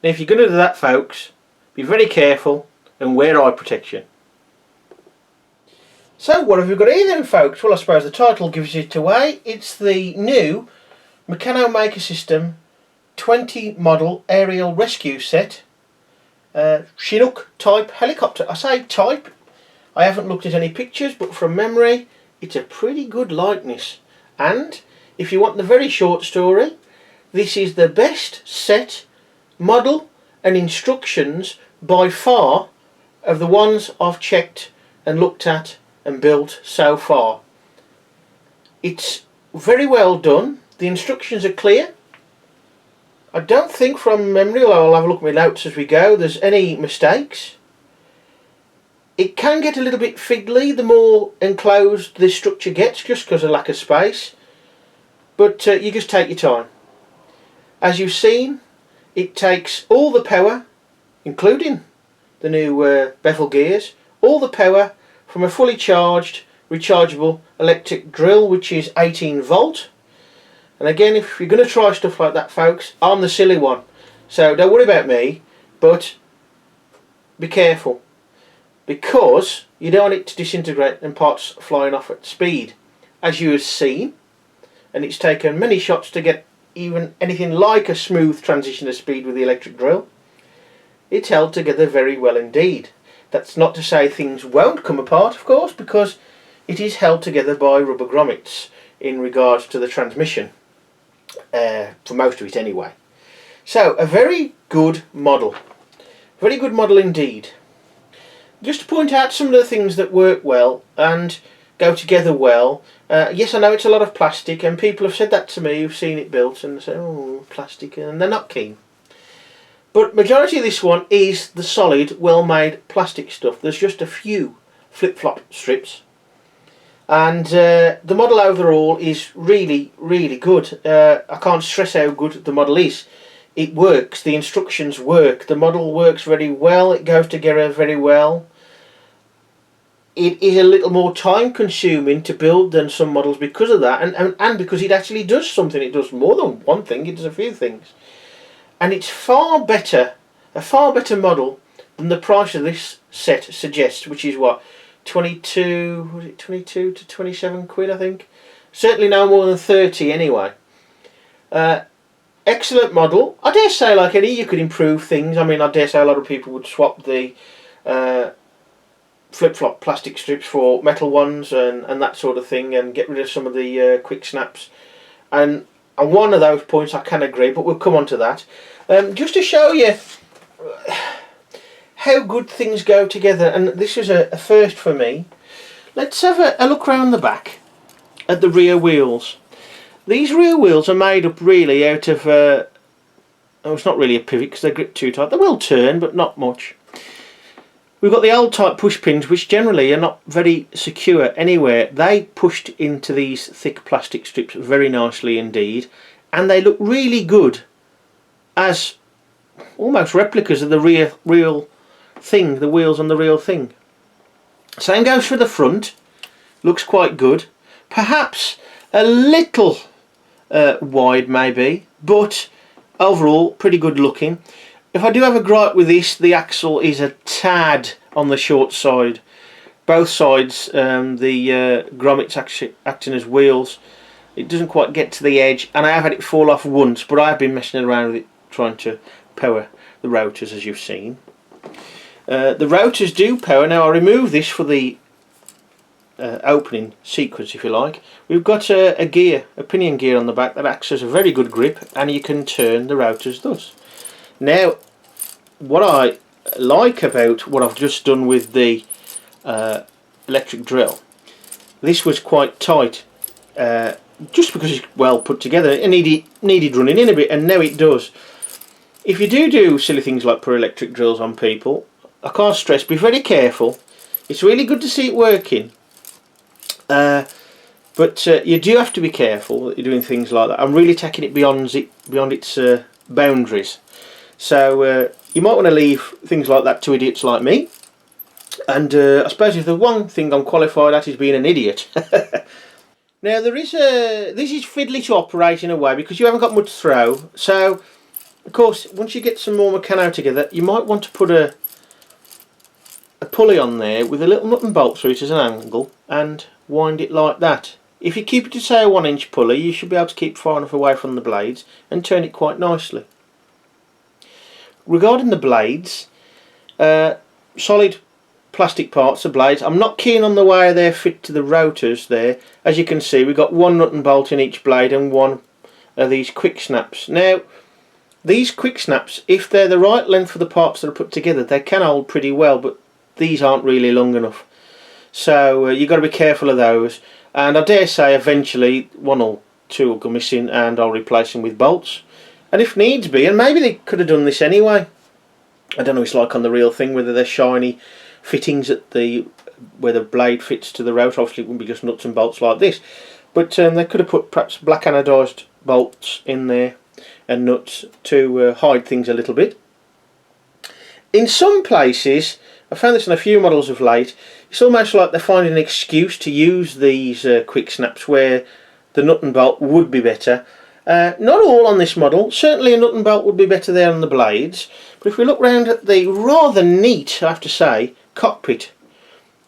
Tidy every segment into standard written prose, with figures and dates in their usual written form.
Now if you're going to do that, folks, be very careful and wear eye protection. So what have we got here then, folks? Well, I suppose the title gives it away. It's the new Meccano Maker System 20 model aerial rescue set, Chinook type helicopter. I say type, I haven't looked at any pictures, but from memory it's a pretty good likeness. And if you want the very short story, this is the best set, model and instructions by far of the ones I've checked and looked at and built so far. It's very well done. The instructions are clear. I don't think from memory, although I'll have a look at my notes as we go, there's any mistakes. It can get a little bit fiddly the more enclosed this structure gets, just because of lack of space, but you just take your time. As you've seen, it takes all the power, including the new bevel gears, all the power from a fully charged rechargeable electric drill, which is 18 volt. And again, if you're going to try stuff like that, folks, I'm the silly one, so don't worry about me, but be careful, because you don't want it to disintegrate and parts flying off at speed, as you have seen. And it's taken many shots to get even anything like a smooth transition of speed with the electric drill. It's held together very well indeed. That's not to say things won't come apart, of course, because it is held together by rubber grommets in regards to the transmission, for most of it anyway. So a very good model indeed. Just to point out some of the things that work well and go together well. Yes, I know it's a lot of plastic, and people have said that to me who've seen it built and say, oh, plastic, and they're not keen. But majority of this one is the solid, well-made plastic stuff. There's just a few flip-flop strips, and the model overall is really, really good. I can't stress how good the model is. It works, the instructions work, the model works very well, it goes together very well. It is a little more time consuming to build than some models because of that, and because it actually does something. It does more than one thing, it does a few things. And it's a far better model than the price of this set suggests, which is what, 22 to 27 quid, I think. Certainly no more than 30 anyway. Excellent model. I dare say, like any, you could improve things. I mean, I dare say a lot of people would swap the flip-flop plastic strips for metal ones and that sort of thing, and get rid of some of the quick snaps. And on one of those points I can agree, but we'll come on to that. Just to show you how good things go together, and this is a first for me, let's have a look around the back at the rear wheels. These rear wheels are made up really out of, oh, it's not really a pivot because they're gripped too tight. They will turn, but not much. We've got the old type push pins, which generally are not very secure anywhere. They pushed into these thick plastic strips very nicely indeed, and they look really good as almost replicas of the real thing, the wheels on the real thing. Same goes for the front, looks quite good. Perhaps a little wide maybe, but overall pretty good looking. If I do have a gripe with this, the axle is a tad on the short side. Both sides, the grommets acting as wheels. It doesn't quite get to the edge, and I have had it fall off once, but I have been messing around with it trying to power the rotors, as you've seen. The rotors do power. Now I remove this for the opening sequence, if you like. We've got a gear, a pinion gear on the back that acts as a very good grip, and you can turn the rotors thus. Now, what I like about what I've just done with the electric drill, this was quite tight, just because it's well put together. It needed running in a bit, and now it does. If you do silly things like put electric drills on people, I can't stress, be very careful. It's really good to see it working, but you do have to be careful that you're doing things like that. I'm really taking it beyond its boundaries. So you might want to leave things like that to idiots like me. And I suppose if the one thing I'm qualified at is being an idiot. Now this is fiddly to operate in a way because you haven't got much throw. So Of course, once you get some more Meccano together, you might want to put a pulley on there with a little nut and bolt through it as an angle and wind it like that. If you keep it to say a 1-inch pulley, you should be able to keep far enough away from the blades and turn it quite nicely. Regarding the blades, solid plastic parts of blades. I'm not keen on the way they're fit to the rotors there. As you can see, we've got one nut and bolt in each blade and one of these quick snaps. Now, these quick snaps, if they're the right length for the parts that are put together, they can hold pretty well, but these aren't really long enough. So you've got to be careful of those. And I dare say eventually one or two will go missing and I'll replace them with bolts. And if needs be, and maybe they could have done this anyway. I don't know what it's like on the real thing, whether they're shiny fittings at the where the blade fits to the rotor. Obviously it wouldn't be just nuts and bolts like this, but they could have put perhaps black anodised bolts in there and nuts to hide things a little bit. In some places, I found this in a few models of late, it's almost like they're finding an excuse to use these quick snaps where the nut and bolt would be better. Not all on this model. Certainly a nut and bolt would be better there on the blades, but if we look round at the rather neat, I have to say, cockpit,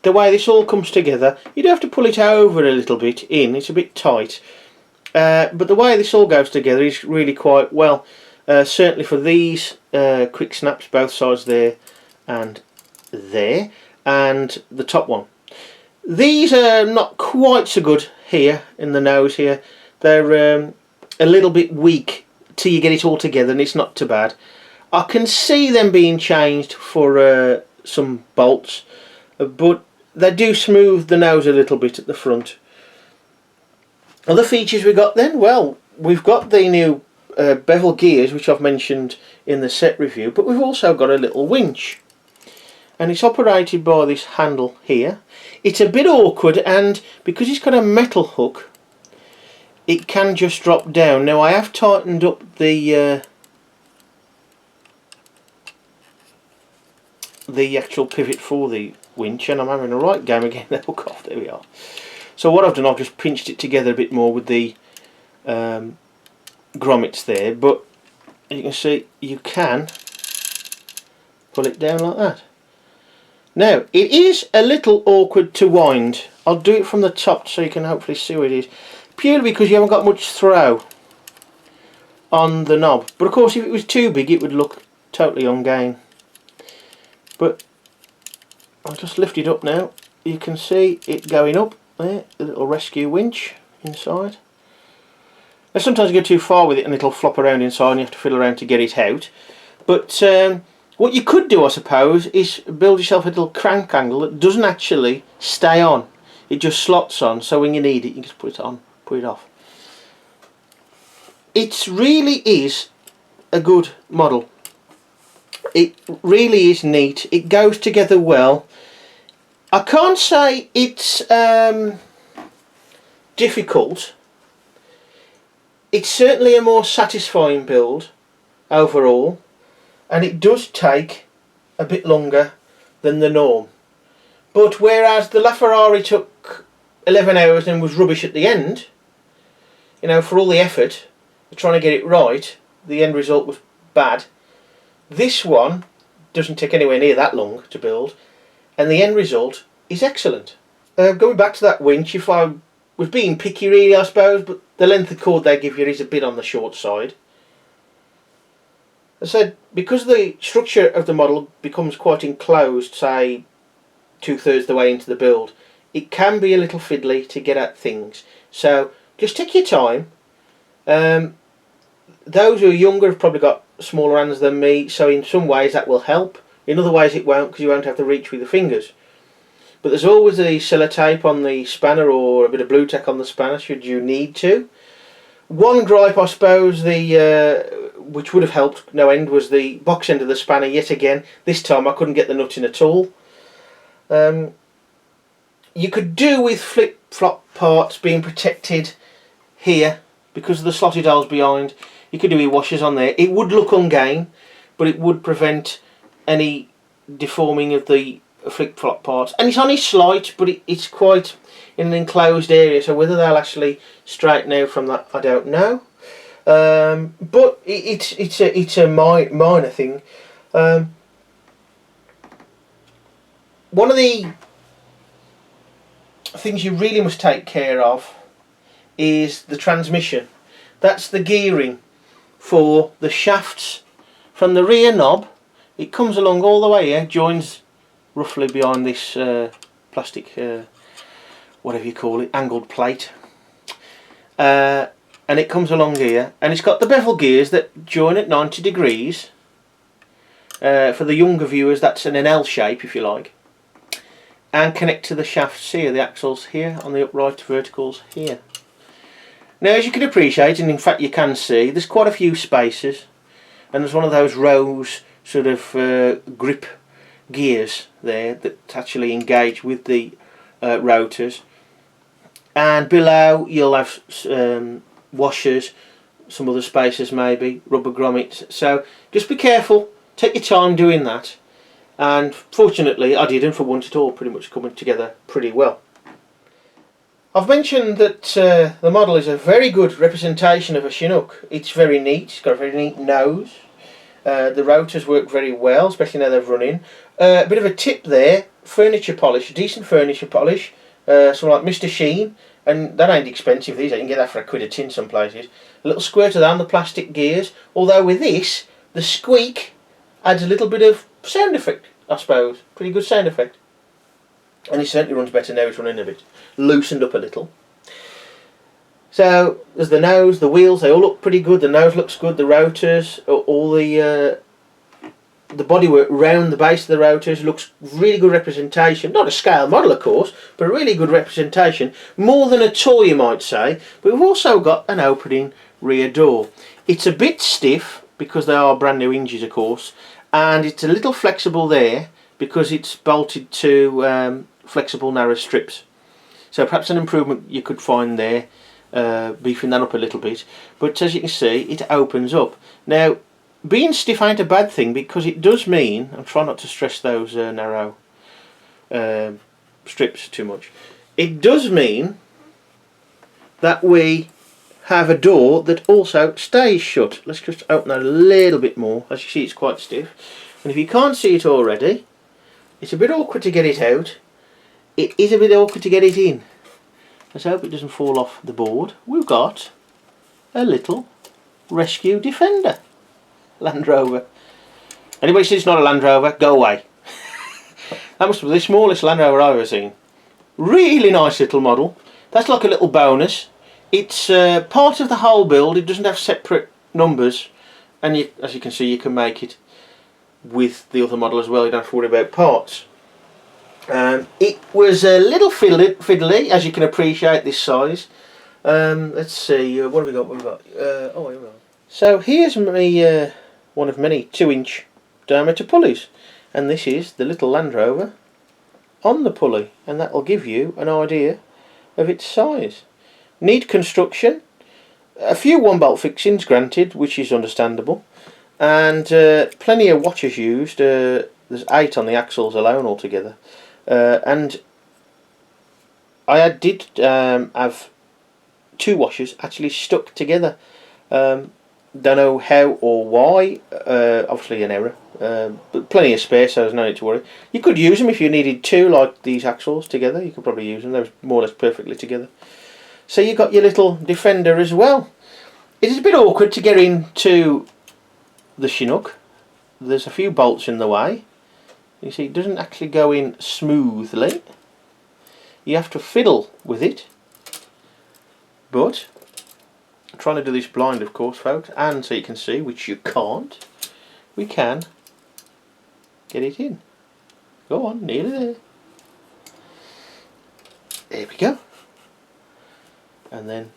the way this all comes together, you do have to pull it over a little bit in, it's a bit tight, but the way this all goes together is really quite well. Certainly for these quick snaps, both sides there and there, and the top one. These are not quite so good here in the nose here. They're a little bit weak till you get it all together, and it's not too bad. I can see them being changed for some bolts, but they do smooth the nose a little bit at the front. Other features we got then, well, we've got the new bevel gears, which I've mentioned in the set review, but we've also got a little winch, and it's operated by this handle here. It's a bit awkward, and because it's got a metal hook, it can just drop down. Now I have tightened up the actual pivot for the winch, and I'm having a right game again. The hook off, there we are. So what I've done, I've just pinched it together a bit more with the grommets there, but as you can see, you can pull it down like that. Now it is a little awkward to wind. I'll do it from the top so you can hopefully see what it is, purely because you haven't got much throw on the knob, but of course if it was too big it would look totally on game. But I'll just lift it up now. You can see it going up there, a little rescue winch inside. Now sometimes you go too far with it and it'll flop around inside and you have to fiddle around to get it out. But what you could do, I suppose, is build yourself a little crank angle that doesn't actually stay on. It just slots on, so when you need it you can just put it on, put it off. It really is a good model. It really is neat. It goes together well. I can't say it's difficult. It's certainly a more satisfying build overall, and it does take a bit longer than the norm. But whereas the LaFerrari took 11 hours and was rubbish at the end, you know, for all the effort of trying to get it right, the end result was bad. This one doesn't take anywhere near that long to build, and the end result is excellent. Going back to that winch, if I was being picky really, I suppose, but the length of cord they give you is a bit on the short side. I said, because the structure of the model becomes quite enclosed, say 2/3 the way into the build, it can be a little fiddly to get at things. So just take your time. Those who are younger have probably got smaller hands than me, so in some ways that will help. In other ways it won't, because you won't have to reach with your fingers. But there's always a sellotape on the spanner or a bit of blue tack on the spanner should you need to. One gripe, I suppose, which would have helped no end, was the box end of the spanner yet again. This time I couldn't get the nut in at all. You could do with flip-flop parts being protected here because of the slotted holes behind. You could do with washers on there. It would look on-game, but it would prevent any deforming of the flip-flop parts. And it's only slight, but it's quite in an enclosed area, so whether they'll actually straighten out from that, I don't know. But it's a minor thing. One of the things you really must take care of is the transmission. That's the gearing for the shafts from the rear knob. It comes along all the way here, joins roughly behind this plastic, whatever you call it, angled plate. And it comes along here, and it's got the bevel gears that join at 90 degrees. For the younger viewers, that's in an L shape, if you like. And connect to the shafts here, the axles here, on the upright verticals here. Now, as you can appreciate, and in fact you can see, there's quite a few spaces, and there's one of those rows sort of grip gears there that actually engage with the rotors. And below you'll have washers, some other spaces maybe, rubber grommets. So just be careful, take your time doing that. And fortunately I didn't, for once, at all pretty much coming together pretty well. I've mentioned that the model is a very good representation of a Chinook. It's very neat, it's got a very neat nose. The rotors work very well, especially now they've run in. A bit of a tip there, furniture polish, decent furniture polish, something like Mr. Sheen, and that ain't expensive these days, you can get that for a quid a tin some places. A little squirt of that on the plastic gears, although with this, the squeak adds a little bit of sound effect, I suppose. Pretty good sound effect. And it certainly runs better now it's running a bit loosened up a little. So there's the nose, the wheels, they all look pretty good. The nose looks good, the rotors, all the bodywork round the base of the rotors looks really good representation. Not a scale model, of course, but a really good representation. More than a toy, you might say. But we've also got an opening rear door. It's a bit stiff because they are brand new hinges, of course, and it's a little flexible there because it's bolted to flexible narrow strips. So perhaps an improvement you could find there, beefing that up a little bit. But as you can see, it opens up. Now, being stiff ain't a bad thing, because it does mean, I'm trying not to stress those narrow strips too much, it does mean that we have a door that also stays shut. Let's just open that a little bit more. As you see, it's quite stiff, and if you can't see it already, it's a bit awkward to get it out. It is a bit awkward to get it in. Let's hope it doesn't fall off the board. We've got a little rescue Defender Land Rover. Anybody says it's not a Land Rover, go away. That must be the smallest Land Rover I've ever seen. Really nice little model. That's like a little bonus. It's part of the whole build. It doesn't have separate numbers, and as you can see, you can make it with the other model as well. You don't have to worry about parts. It was a little fiddly, as you can appreciate this size. Let's see, what have we got? Oh, here we go. So here's my one of many 2-inch diameter pulleys, and this is the little Land Rover on the pulley, and that will give you an idea of its size. Need construction, a few 1-bolt fixings granted, which is understandable, and plenty of washers used. There's 8 on the axles alone altogether. And I did have 2 washers actually stuck together. Don't know how or why, obviously an error, but plenty of space, so there's no need to worry. You could use them if you needed 2, like these axles together. You could probably use them, they're more or less perfectly together. So you got your little Defender as well. It is a bit awkward to get into the Chinook. There's a few bolts in the way. You see, it doesn't actually go in smoothly. You have to fiddle with it. But I'm trying to do this blind, of course, folks, and so you can see, which you can't, we can get it in. Go on, nearly there. There we go. And then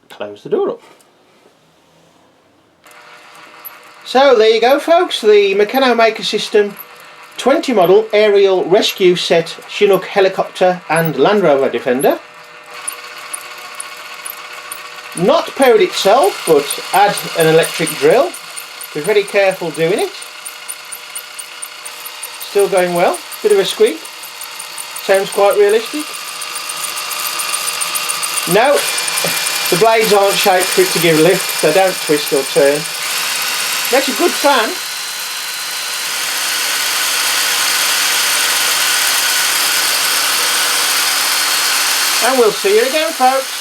close the door up. So there you go, folks, the Meccano Maker System 20 model aerial rescue set Chinook helicopter and Land Rover Defender. Not powered itself, but adds an electric drill. Be very careful doing it. Still going well. Bit of a squeak. Sounds quite realistic. Now, The blades aren't shaped for it to give lift, they don't twist or turn. Makes a good fan. And we'll see you again, folks.